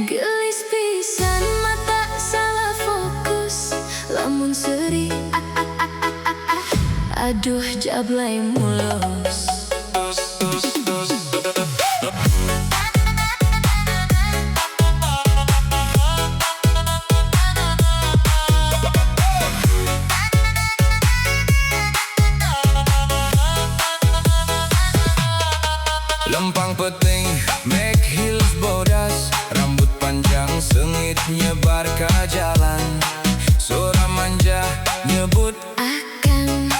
Gelis pisan mata salah fokus, lamun seri aduh jablay mulus. Lempang peting, make heels bodas, rambut panjang sengit nyebar ke jalan. Suara manja nyebut Akan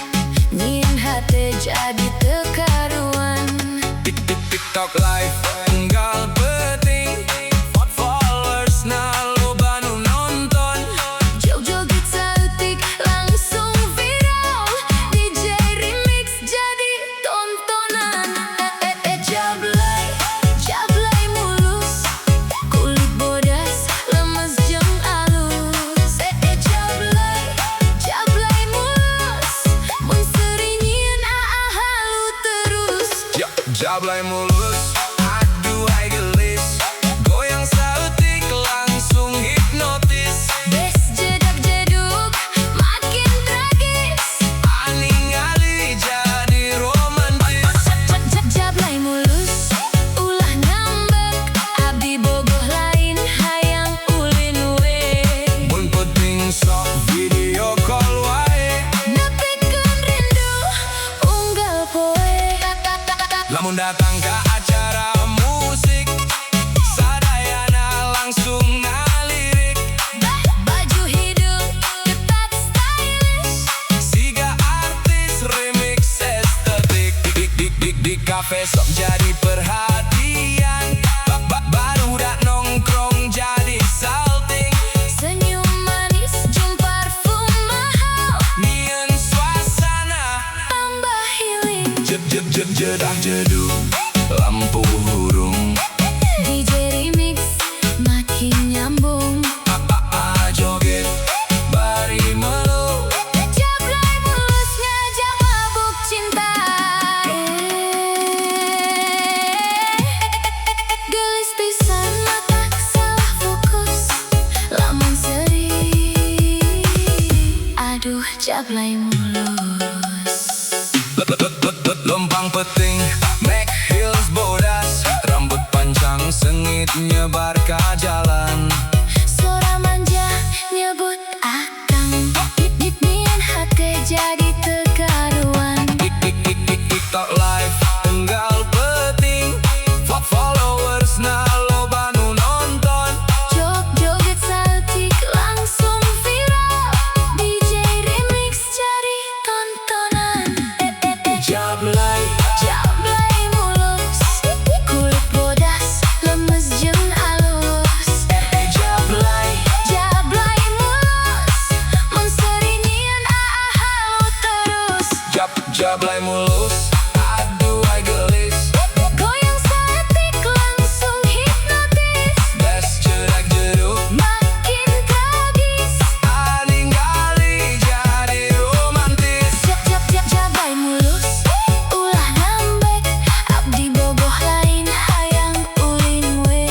nyin hati jadi tekaruan. TikTok live tinggal peting, followers na loba nu nonton. Joget sautik langsung viral, DJ remix jadi tontonan. Jablay, jablay mulus, kulit bodas, lemes jeung alus. Jablay, jablay mulus, mun seri nyieun halu terus. Jablay mulus, aduhai gelis, goyang sautik langsung hipnotis. Bes jedak jeduk makin tragis, Aning-ali jadi romantis. jablay mulus, ulah ngambek, abdi bogoh lain hayang ulin we. Mun penting sok video call wae, Nepikeun rindu unggal poe. lamun datang ke acara musik, sadayana langsung ngalirik. Baju hidung ketat stylish, Siga artis remix estetik. Di kafe sok jadi perhatian, barudak nongkrong jadi salting. senyum manis jeung parfum mahal, Nyieun suasana tambah healing. jedak jeduk, lampu hurung, DJ remix makin nyambung. joget bari melu. Jablay mulus ngajak mabuk cinta. Gelis pisan mata salah fokus, lamun seri aduh jablay mulus. Lempang peting, make heels bodas, rambut panjang sengit nyebar ke jalan. Suara manja nyebut akang, nyin hati jadi tekaruan. TikTok live tenggal peting, followers na loba nu nonton. Joget sautik langsung viral, DJ remix jadi tontonan. Jablay, Jablay mulus, kulit bodas, lemes jeung alus. jablay, Jablay mulus, mun seri nyieun halu terus. jablay mulus, aduhai gelis, Goyang sautik langsung hipnotis, bes jedak jeduk, makin tragis. aning-ali jadi romantis. Jablay mulus, ulah ngambek, abdi bogoh lain hayang ulin we.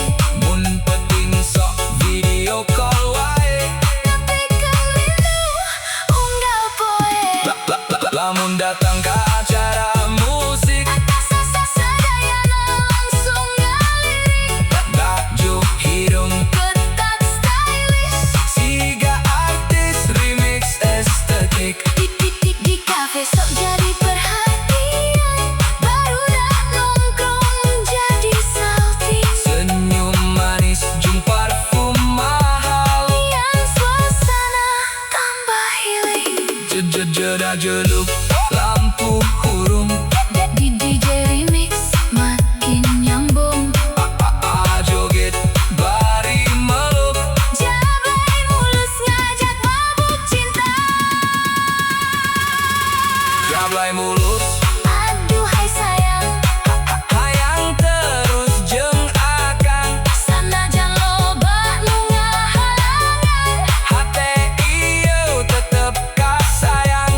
Mun penting sok video call wae, Nepikeun rindu unggal poe. lamun datang ke acara musik, Sadayana langsung ngalirik, baju hidung, ketat stylish. siga artis remix estetik. Di kafe sok jadi perhatian, barudak nongkrong jadi salting. Senyum manis jeung parfum mahal, Yang suasana tambah healing. jedak jeduk, lampu hurung, DJ remix makin nyambung. joget bari meluk. Jablay mulus ngajak mabuk cinta. Jablay mulus, Aduhai sayang, hayang terus jeung akang. sanajan loba nu ngahalangan. Hate ieu tetep kasayang,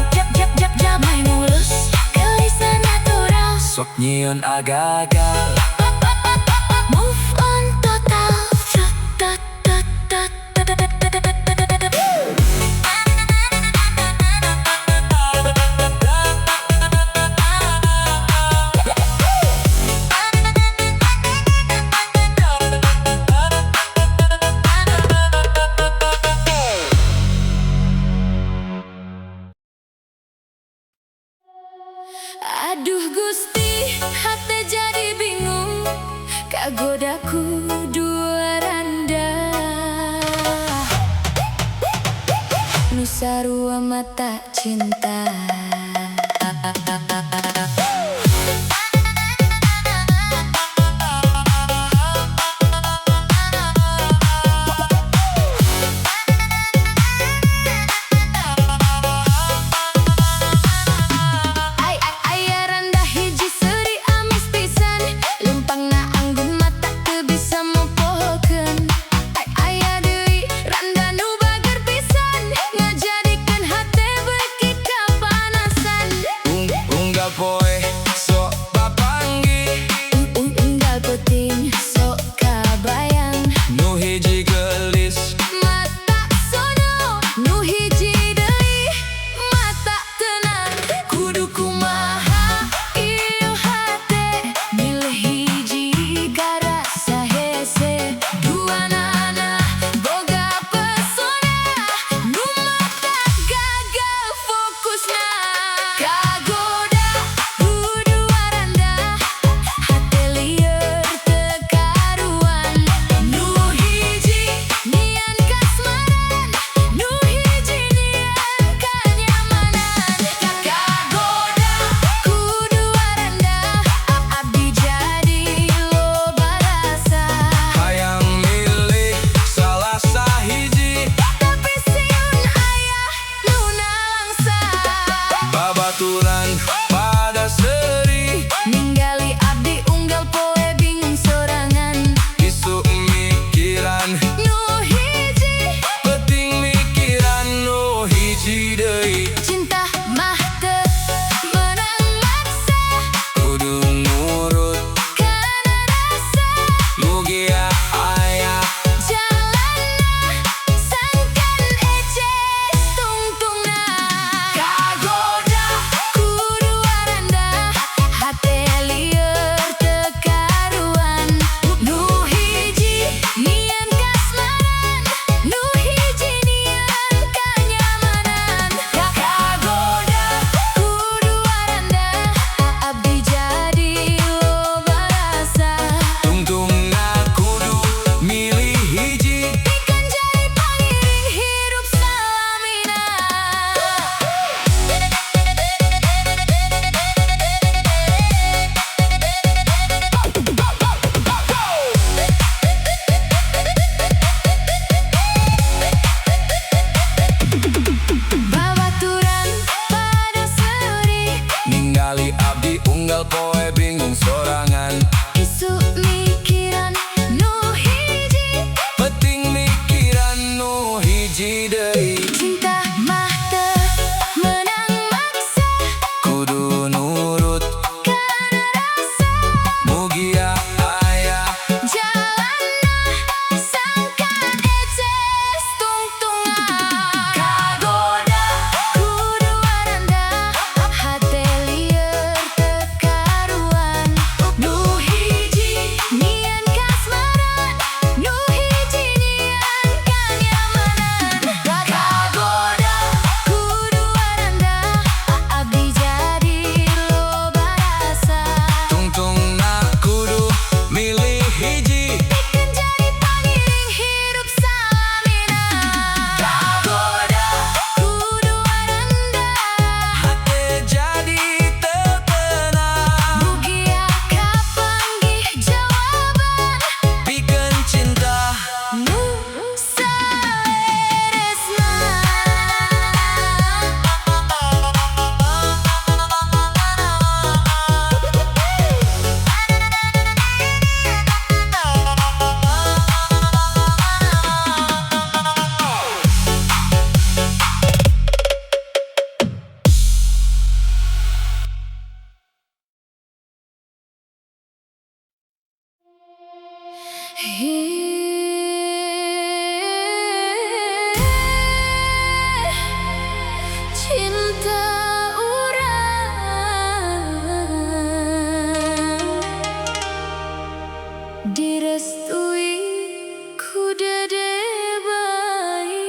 Jablay mulus, gelisna natural. sok nyieun aga-aga. Kak godaku dua randa Nusa rua mata cinta. Boy, sok papanggi Unggal penting sok kabayang nu hiji gelis mata sono nu hiji deui mata tenang kudu kumaha ieu hate milih hiji gara sahese duanana boga pesona nu mata gagal fokusna kagoda kudu waranda hate lieur teu karuan nu hiji nian kasmaran nu hiji nian kanyamanan kagoda kudu waranda abdi jadi loba rasa hayang milih salah sahiji tapi sieun aya nu nalangsa babaturan pada seri ningali abdi unggal poe bingung sorangan isu mikiran nu hiji penting mikiran nu hiji deui cinta mah teu menang maksa kudu nurut kana rasa mugia aya jalanna sangkan eces tungtungna kagoda kudu waranda hate lieur teu karuan nu hiji nian kasmaran nu hiji nian kanyamanan kagoda kudu waranda abdi jadi loba rasa tungtungna kudu milih hiji pikeun jadi pangiring hirup salamina. Babaturan pada seri ningali abdi unggal poe bingung sorangan isu mikiran nu hiji penting mikiran nu hiji deui cinta mah teu menang maksa kudu nurut kana rasa mugia aya jalanna sangkan eces tungtunga kagoda kudu waranda hate lieur teu karuan nu hiji nian kasmaran nu hiji nian kanyamanan kagoda kudu waranda abdi jadi loba rasa tungtungna kudu milih hiji pikeun jadi pangiring hirup salamina kagoda kudu waranda hate jadi teu tenang mugia kapanggih jawaban pikeun cinta nu saeresna. Cinta urang direstui ku dede baik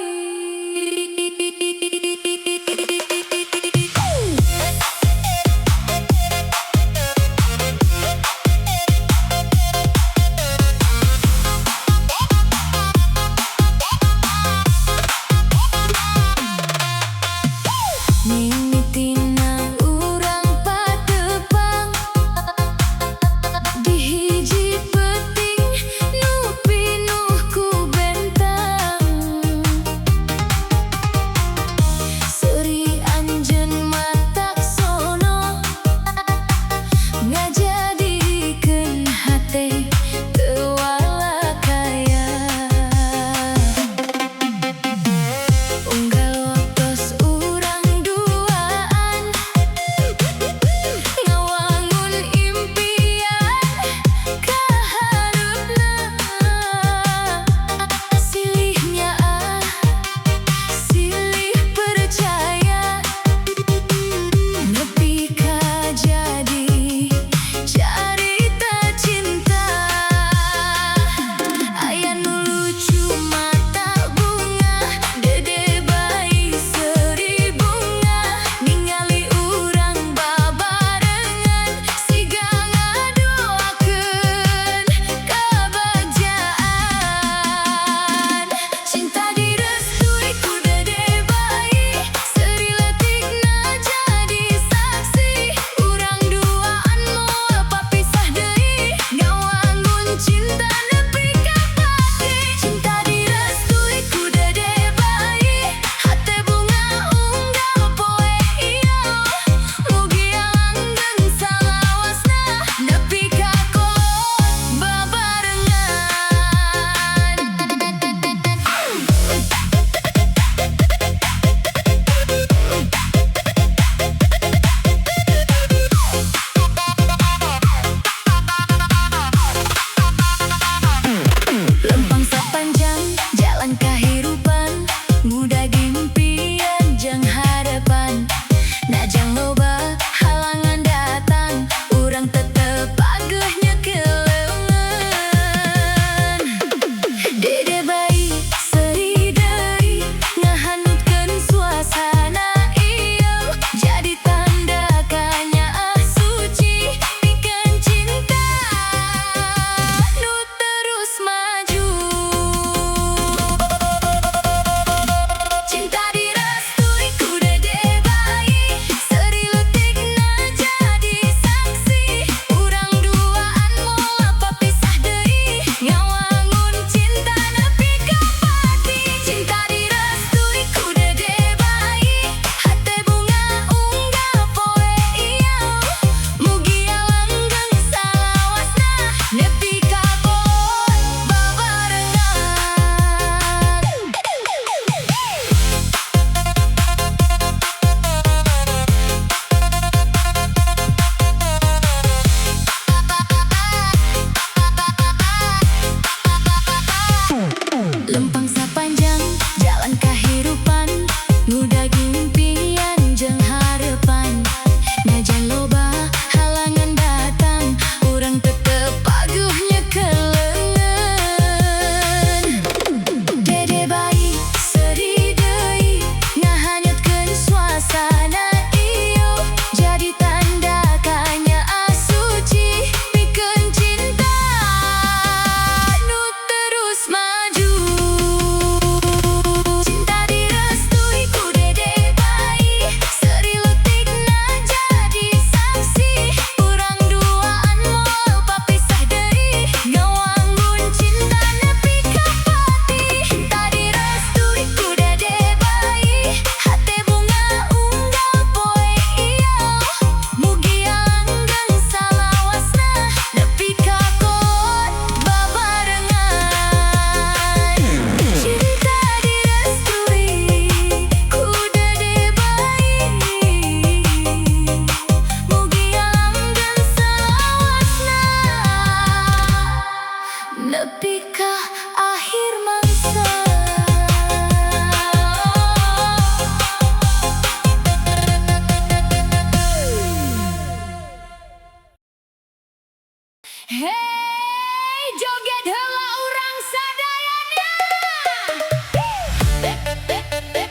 Hei, joget heula urang sadayana.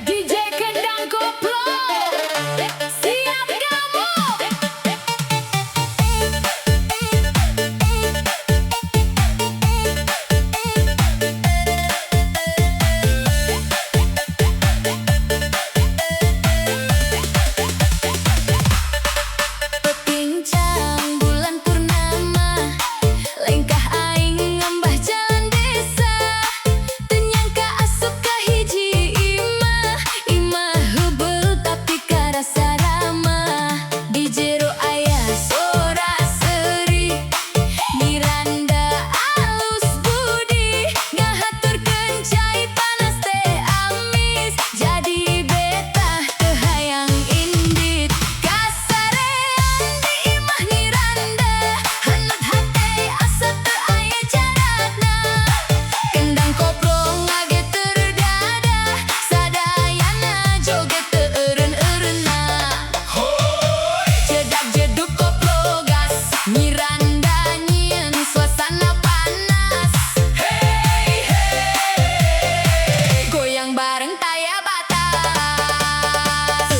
DJ Kendang Koplo, siap kamu? Pepincang bulan purnama, lengkah aing ngambah jalan desa. Tenyangka asup ka hiji imah, imah heubeul tapi karasa ramah. Di jero aya sora seuri, Miranda alus budi, ngahaturkeun cai panas teh amis. Jadi betah teu hayang indit, kasarean di imah Miranda, hanut hate asa teu aya jarakna. Kendang koplo ngageter dadah, sadayana joget teu eureun-eureunna. Jedag jedug koplo gas, Miranda nyieun suasana panas. Goyang bareng taya batas.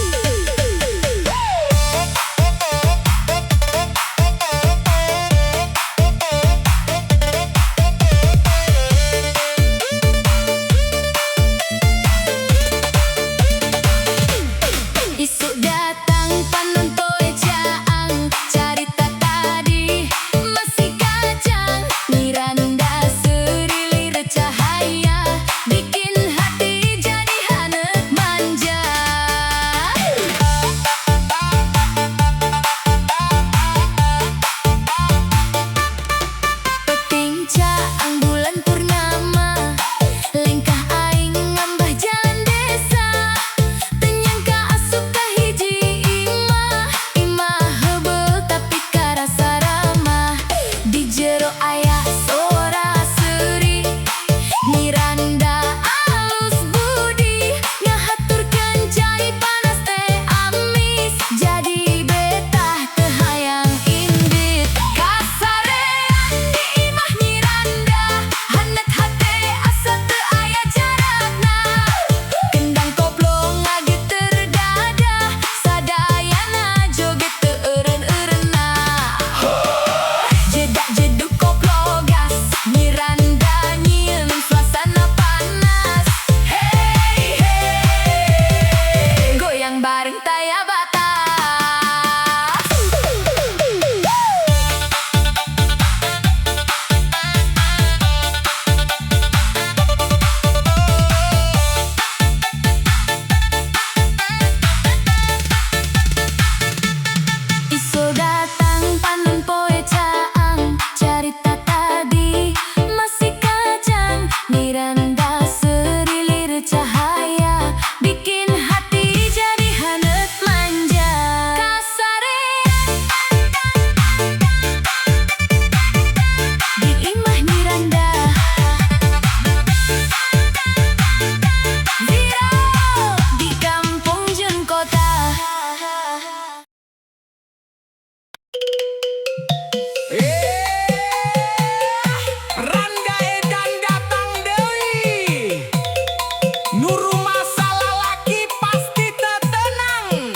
Isuk datang panon poe caang, carita tadi masih kacang. Miranda selilir cahaya, bikin hati jadi haneut manja. Pepincang bulan purnama, lengkah aing ngambah jalan desa. Tenyangka asup ka hiji imah, imah heubeul tapi karasa ramah. Di jero aya sora seuri, Miranda alus budi, ngahaturkeun cai panas teh amis. Jadi betah teu hayang indit, kasarean di imah Miranda, hanut hate asa teu aya jarakna. Kendang koplo ngageter dadah, sadayana joget teu eureun-eureunna. Jedag jedug koplo gas, Miranda nyieun suasana panas. Goyang bareng taya batas. Isu datang panon poe caang, carita tadi masih kacang. Miranda selilir cahaya, bikin hati jadi haneut manja. Kasarean di imah Miranda, viral di kampung jeung kota. Randa edan datang deui, nu rumah salalaki pasti teu tenang.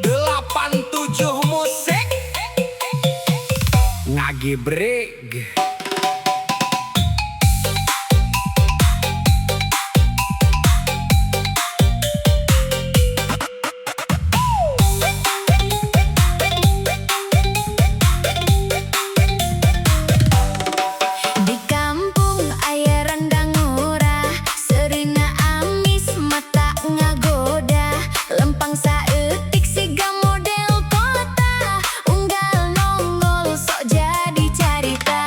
87 musik ngagebreg. Di kampung aya randang murah, seurina amis mata ngagoda. Lempang saeutik siga model kota, unggal nongol sok jadi carita.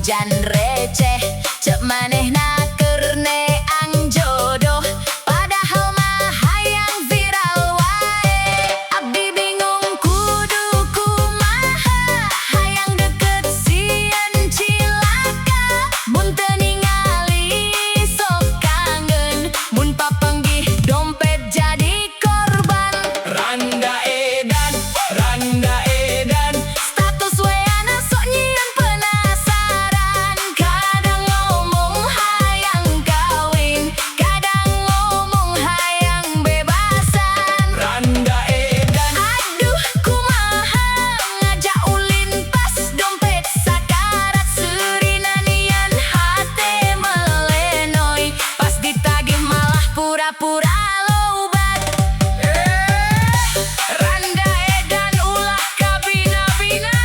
jan receh, cek manehna keur neang jodoh. Padahal mah hayang viral wae. Abdi bingung kudu kumaha, hayang deket sieun cilaka. Mun teu ningali sok kangen, mun papanggih dompet jadi korban. Randa edan, Status weana sok nyieun penasaran. Kadang ngomong hayang kawin, kadang ngomong hayang bebasan. Randa edan, Aduh kumaha ngajak ulin pas dompet sakarat. Seurina nian hate melenoi, pas ditagih malah pura-pura lobat. Randa edan ulah kabina-bina,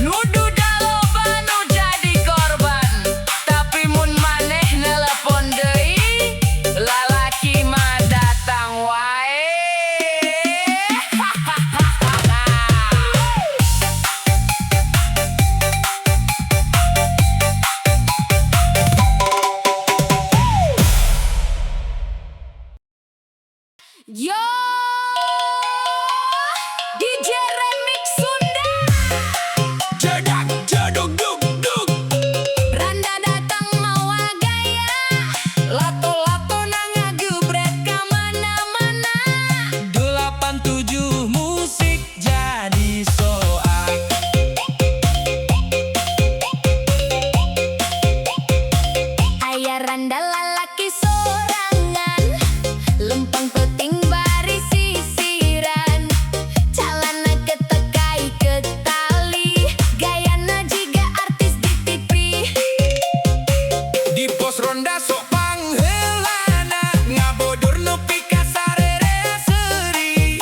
nuduh daloba nu jadi korban. Tapi mun maneh nelepon deui, lalaki mah datang wae. Yo, DJ Remix Sunda. jedak jeduk duk duk. Randa datang mawa gaya, lato-lato nangagebret ka mana-mana. 87 musik jadi soak. Aya randa lalaki sorangan, lempeng peuting bari sisiran. Calana ketekai ke tali, gayana jiga artis di TV. Di pos ronda sok pangheulana, ngabodur nepi ka sarere seuri.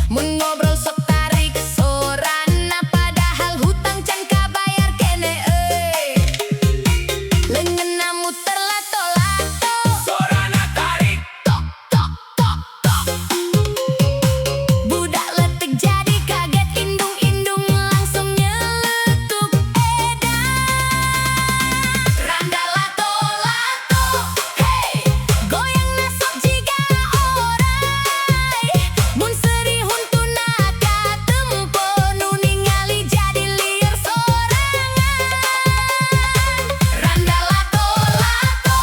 Mun ngobrol sok tarik sorana, padahal hutang can kabayar kene euy. Leungeunna muter lato-lato, Sorana tarik, tok tok tok tok. Budak letik jadi kaget, indung-indung langsung nyeletuk edan. Randa lato-lato, hey, goyangna sok jiga oray. Mun serihun tuna katempo, nu ningali jadi liar sorangan. Randa lato-lato,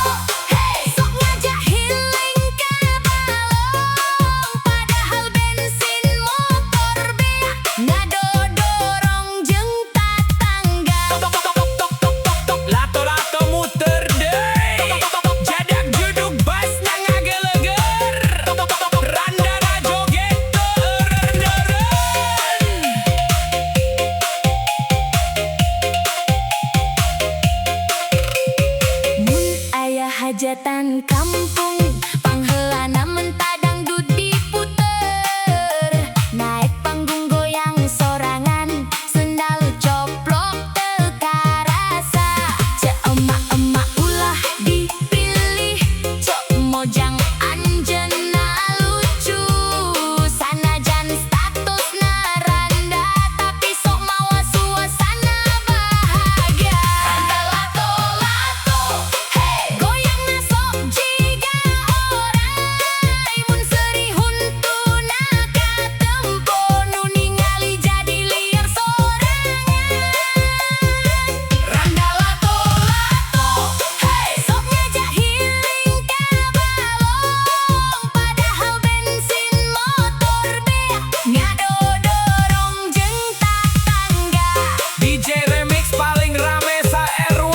hey, sok ngajak healing ka balong. Padahal bensin motor beak ngadodorong jeung tatangga. lato-lato muter deui. Jadak jeduk bas nangageleger. Randana joget teureun-eureun. Mun aya hajatan kampung, pangheulana menta dangdut diputer. Naek panggung goyang sorangan, sendal coplok teu karasa. Ceu emak-emak ulah dipilih, cok mojang anjeunna lucu. Sanajan statusna randa, tapi sok mawa suasana bahagia. Randa lato-lato, hey, goyangna sok jiga oray. Mun serihun tuna katempo, nu ningali jadi liar sorangan. Randa lato-lato, hey, sok ngajak healing ka balong. Padahal bensin motor beak ngadodorong jeung tatangga. DJ Remix paling rame sa RW.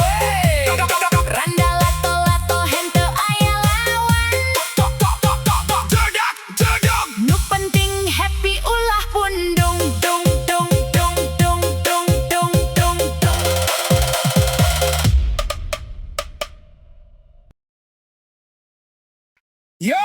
Randa lato-lato henteu aya lawan, Jedak jeduk. nu penting happy ulah pun dung dung dung dung dung dung dung dung dung. Yo